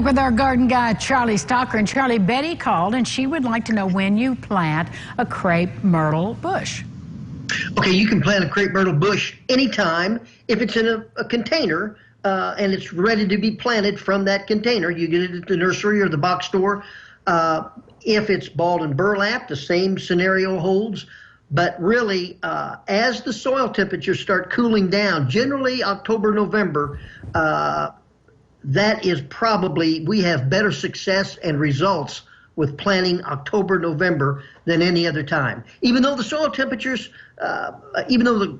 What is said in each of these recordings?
With our garden guy, Charlie Stocker. And Charlie, Betty called, and she would like to know when you plant a crepe myrtle bush. Okay, you can plant a crepe myrtle bush anytime if it's in a container and it's ready to be planted from that container. You get it at the nursery or the box store. If it's balled in burlap, the same scenario holds. But really, as the soil temperatures start cooling down, generally October, November, that is probably, we have better success and results with planting October, November than any other time. Even though the soil temperatures, even though the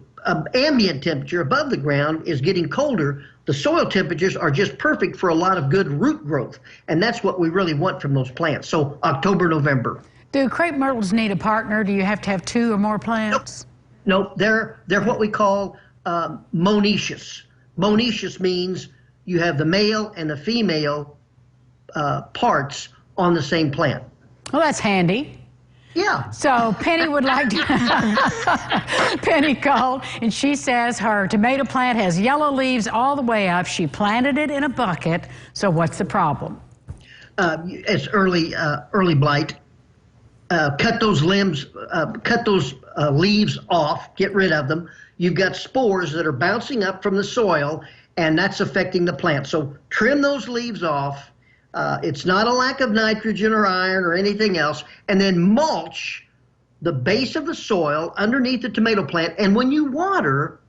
ambient temperature above the ground is getting colder, the soil temperatures are just perfect for a lot of good root growth. And that's what we really want from those plants. So October, November. Do crepe myrtles need a partner? Do you have to have 2 or more plants? Nope. They're what we call monoecious. Monoecious means you have the male and the female parts on the same plant. Well, that's handy. Yeah. So Penny would like to, Penny called, and she says her tomato plant has yellow leaves all the way up. She planted it in a bucket. So what's the problem? It's early blight. Cut those limbs, cut those leaves off, get rid of them. You've got spores that are bouncing up from the soil, and that's affecting the plant. So trim those leaves off. It's not a lack of nitrogen or iron or anything else. And then mulch the base of the soil underneath the tomato plant. And when you water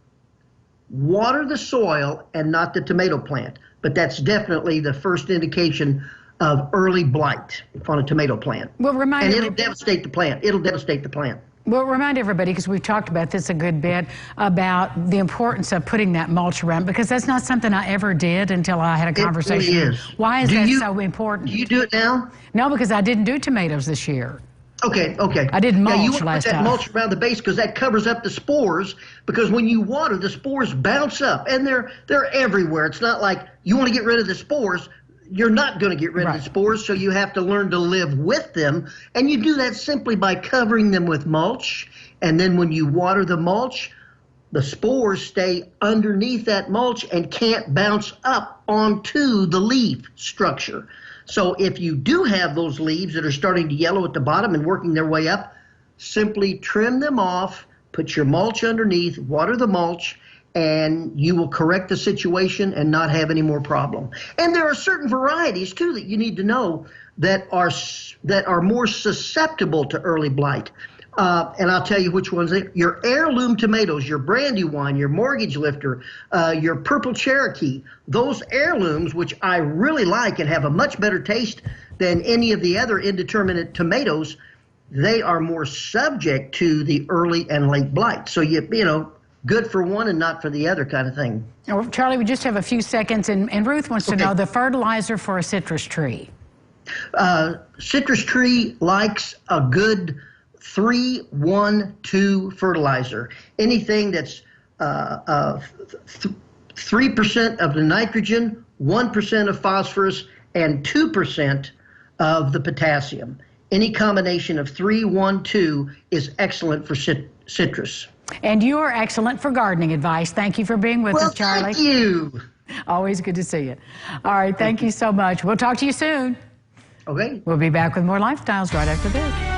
the soil and not the tomato plant. But that's definitely the first indication of early blight on a tomato plant. Well, and it'll devastate the plant. It'll devastate the plant. Well, remind everybody, because we've talked about this a good bit, about the importance of putting that mulch around, because that's not something I ever did until I had a conversation. It really is. Why is that so important? Do you do it now? No, because I didn't do tomatoes this year. Okay. I did mulch you want last to put that time. mulch around the base because that covers up the spores, because when you water, the spores bounce up, and they're everywhere. It's not like you want to get rid of the spores. You're not going to get rid of the spores, so you have to learn to live with them. And you do that simply by covering them with mulch. And then when you water the mulch, the spores stay underneath that mulch and can't bounce up onto the leaf structure. So if you do have those leaves that are starting to yellow at the bottom and working their way up, simply trim them off, put your mulch underneath, water the mulch, and you will correct the situation and not have any more problem. And there are certain varieties, too, that you need to know that are more susceptible to early blight. And I'll tell you which ones. Your heirloom tomatoes, your Brandywine, your Mortgage Lifter, your Purple Cherokee, those heirlooms, which I really like and have a much better taste than any of the other indeterminate tomatoes, they are more subject to the early and late blight. So, you know, good for one and not for the other kind of thing. Well, Charlie, we just have a few seconds, and Ruth wants to know the fertilizer for a citrus tree. Citrus tree likes a good 3-1-2 fertilizer. Anything that's 3% of the nitrogen, 1% of phosphorus, and 2% of the potassium. Any combination of 3-1-2 is excellent for citrus. And you are excellent for gardening advice. Thank you for being with us, Charlie. Thank you. Always good to see you. All right, thank you so much. We'll talk to you soon. Okay. We'll be back with more Lifestyles right after this.